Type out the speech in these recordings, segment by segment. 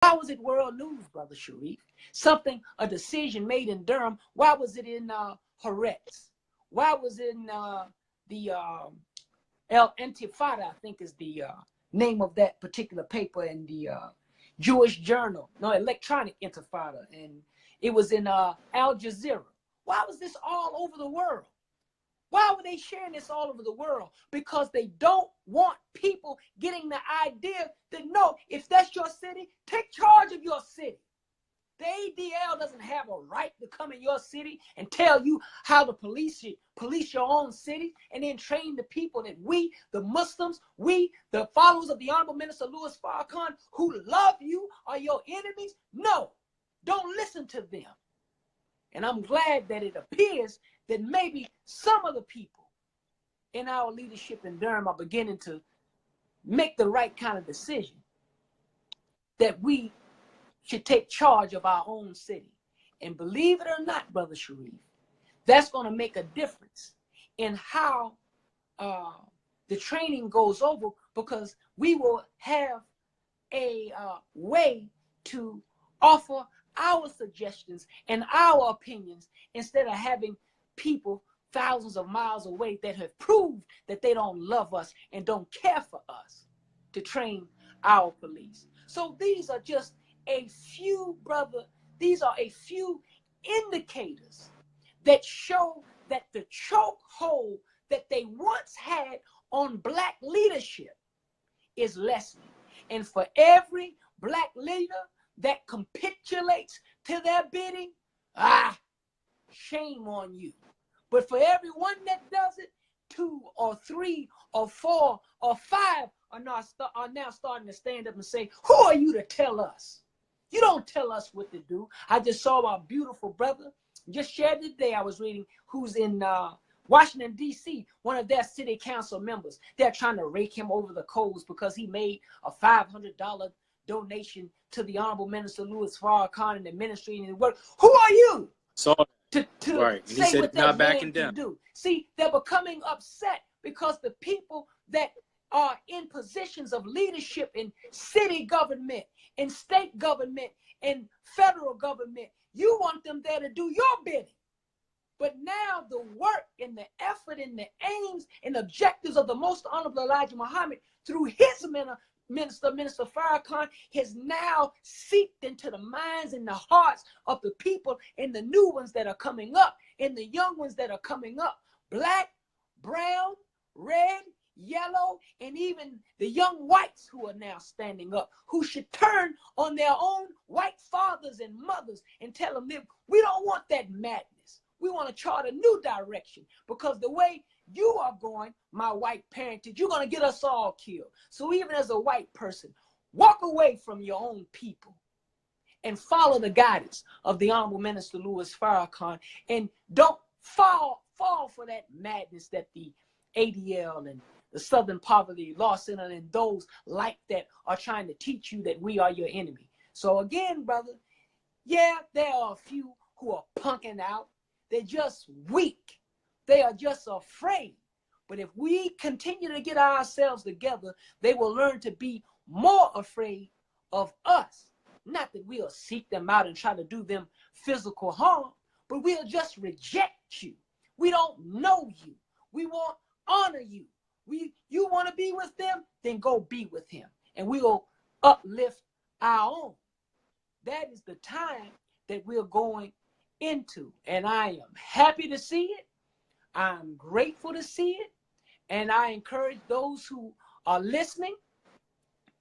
Why was it world news, Brother Sharif? Something, a decision made in Durham. Why was it in Haaretz? Why was it in the El Intifada, I think is the name of that particular paper in the Jewish Journal, no, Electronic Intifada, and it was in Al Jazeera. Why was this all over the world? Why were they sharing this all over the world? Because they don't want people getting the idea that, no, if that's your city, take charge of your city. The ADL doesn't have a right to come in your city and tell you how to police your own city, and then train the people that we, the Muslims, we, the followers of the Honorable Minister Louis Farrakhan, who love you, are your enemies. No, don't listen to them. And I'm glad that it appears that maybe some of the people in our leadership in Durham are beginning to make the right kind of decision, that we should take charge of our own city. And believe it or not, Brother Sharif, that's going to make a difference in how the training goes over, because we will have a way to offer our suggestions and our opinions instead of having people thousands of miles away that have proved that they don't love us and don't care for us to train our police. So these are just a few, brother, these are a few indicators that show that the chokehold that they once had on black leadership is lessening. And for every black leader that capitulates to their bidding, shame on you. But for everyone that does it, 2 or 3 or 4 or 5 are now starting to stand up and say, who are you to tell us? You don't tell us what to do. I just saw our beautiful brother, just shared today, I was reading, who's in Washington, D.C., one of their city council members. They're trying to rake him over the coals because he made a $500 donation to the Honorable Minister Louis Farrakhan and the ministry and the work. Who are you? So to right. say he said, what that man man can do. See, they're becoming upset because the people that are in positions of leadership in city government, in state government, in federal government, you want them there to do your bidding. But now the work and the effort and the aims and objectives of the Most Honorable Elijah Muhammad through his Minister Farrakhan has now seeped into the minds and the hearts of the people and the new ones that are coming up and the young ones that are coming up. Black, brown, red, yellow, and even the young whites who are now standing up, who should turn on their own white fathers and mothers and tell them, we don't want that madness. We want to chart a new direction, because the way you are going, my white parentage, you're going to get us all killed. So even as a white person, walk away from your own people and follow the guidance of the Honorable Minister Louis Farrakhan, and don't fall for that madness that the ADL and the Southern Poverty Law Center and those like that are trying to teach you that we are your enemy. So again, brother, yeah, there are a few who are punking out. They're just weak. They are just afraid. But if we continue to get ourselves together, they will learn to be more afraid of us. Not that we'll seek them out and try to do them physical harm, but we'll just reject you. We don't know you. We won't honor you. You want to be with them? Then go be with him. And we will uplift our own. That is the time that we're going into. And I am happy to see it. I'm grateful to see it. And I encourage those who are listening,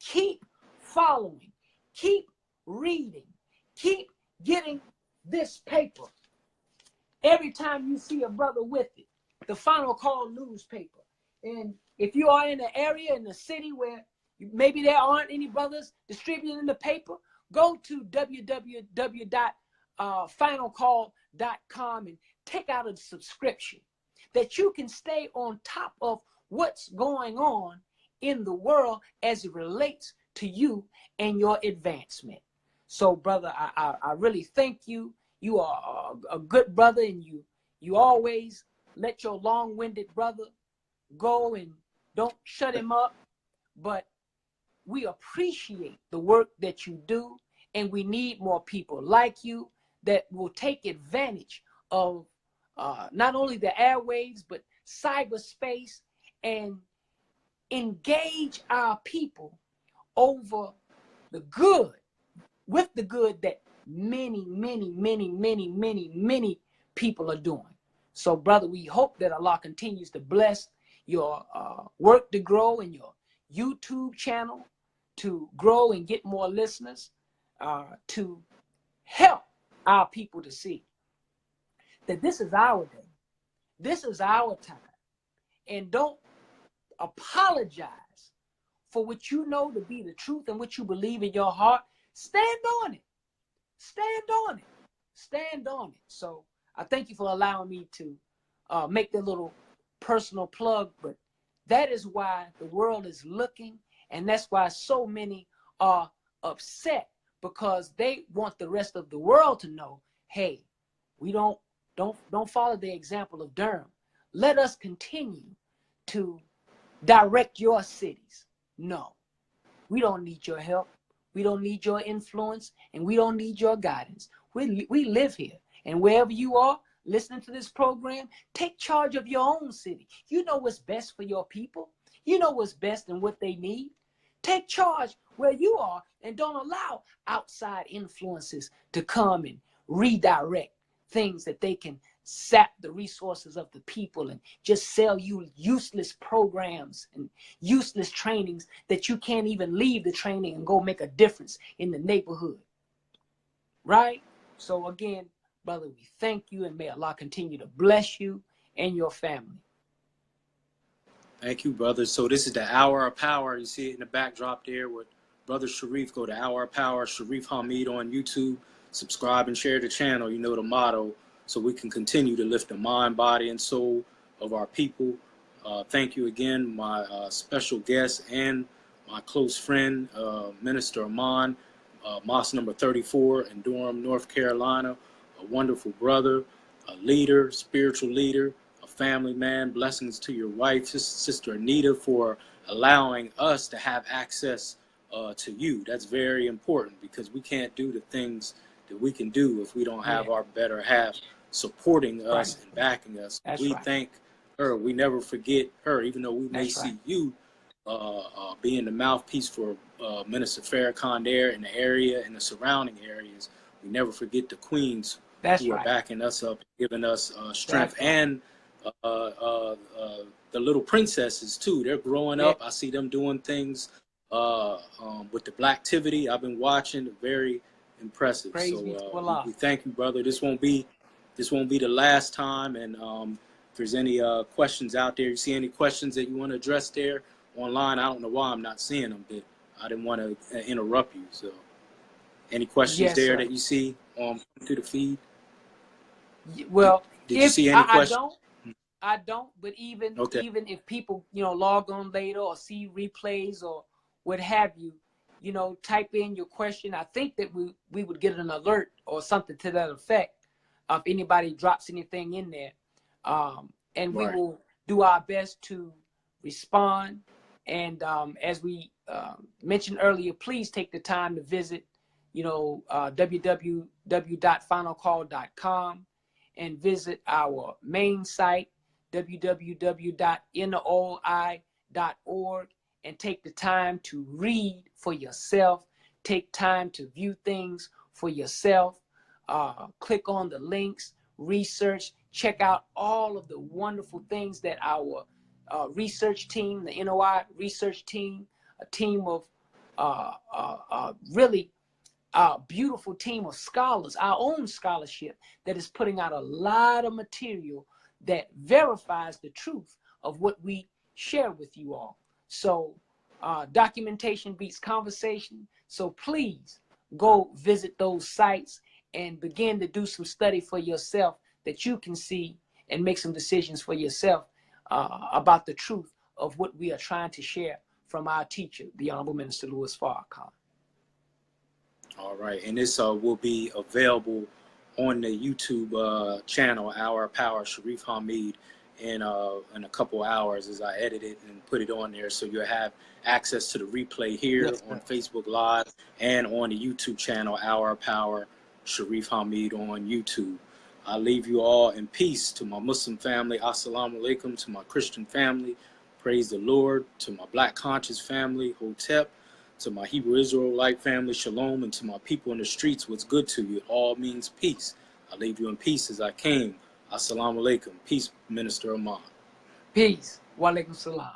keep following, keep reading, keep getting this paper. Every time you see a brother with it, the Final Call newspaper. And if you are in an area in the city where maybe there aren't any brothers distributing the paper, go to www.finalcall.com and take out a subscription, that you can stay on top of what's going on in the world as it relates to you and your advancement. So, brother, I really thank you. You are a good brother, and you always let your long-winded brother go and don't shut him up. But we appreciate the work that you do, And we need more people like you that will take advantage of not only the airwaves, but cyberspace, and engage our people over the good, with the good that many, many, many, many, many, many people are doing. So, brother, we hope that Allah continues to bless your work to grow, and your YouTube channel to grow and get more listeners, to help our people to see that this is our day. This is our time. And don't apologize for what you know to be the truth and what you believe in your heart. Stand on it. Stand on it. Stand on it. So I thank you for allowing me to make that little personal plug. But that is why the world is looking, and that's why so many are upset, because they want the rest of the world to know, hey, we don't follow the example of Durham. Let us continue to direct your cities. No, we don't need your help. We don't need your influence, and we don't need your guidance. We live here, and wherever you are listening to this program, take charge of your own city. You know what's best for your people. You know what's best and what they need. Take charge where you are, and don't allow outside influences to come and redirect things that they can sap the resources of the people and just sell you useless programs and useless trainings that you can't even leave the training and go make a difference in the neighborhood. Right? So again, brother, we thank you, and may Allah continue to bless you and your family. Thank you, brother. So this is the Hour of Power. You see it in the backdrop there with Brother Sharif. Go to Hour of Power, Sharif Hamid on YouTube. Subscribe and share the channel. You know the motto, so we can continue to lift the mind, body, and soul of our people. Thank you again, my special guest and my close friend, Minister Amon, Mosque number 34 in Durham, North Carolina. A wonderful brother, a leader, spiritual leader, a family man. Blessings to your wife, Sister Anita, for allowing us to have access to you. That's very important, because we can't do the things that we can do if we don't have our better half supporting us and backing us. We thank her. We never forget her, even though we may see you being the mouthpiece for Minister Farrakhan there in the area and the surrounding areas. We never forget the queens who are backing us up, giving us strength, and the little princesses too. They're growing up. I see them doing things with the Blacktivity. I've been watching. Very impressive. Praise so we thank you, brother. This won't be the last time. And if there's any questions out there, you see any questions that you want to address there online, I don't know why I'm not seeing them, but I didn't want to interrupt you. So any questions there that you see through the feed? Well, did you see any questions? I don't, but even if people, log on later or see replays or what have you, type in your question. I think that we would get an alert or something to that effect if anybody drops anything in there. And we will do our best to respond. And as we mentioned earlier, please take the time to visit, www.finalcall.com, and visit our main site, www.noi.org, and take the time to read for yourself. Take time to view things for yourself. Click on the links, research, check out all of the wonderful things that our research team, the NOI research team, a team of really beautiful team of scholars, our own scholarship that is putting out a lot of material that verifies the truth of what we share with you all. So documentation beats conversation. So please go visit those sites and begin to do some study for yourself that you can see and make some decisions for yourself about the truth of what we are trying to share from our teacher, the Honorable Minister Louis Farrakhan. All right, and this will be available on the YouTube channel, Hour of Power, Sharif Hamid, in a couple hours as I edit it and put it on there, so you'll have access to the replay here on Facebook Live and on the YouTube channel, Hour of Power, Sharif Hamid on YouTube. I leave you all in peace. To my Muslim family, assalamu alaikum. To my Christian family, praise the Lord. To my Black conscious family, Hotep. To my Hebrew Israelite family, shalom. And to my people in the streets, what's good to you? It all means peace. I leave you in peace as I came. Assalamu alaikum. Peace, Minister Amon. Peace. Wa alaikum salam.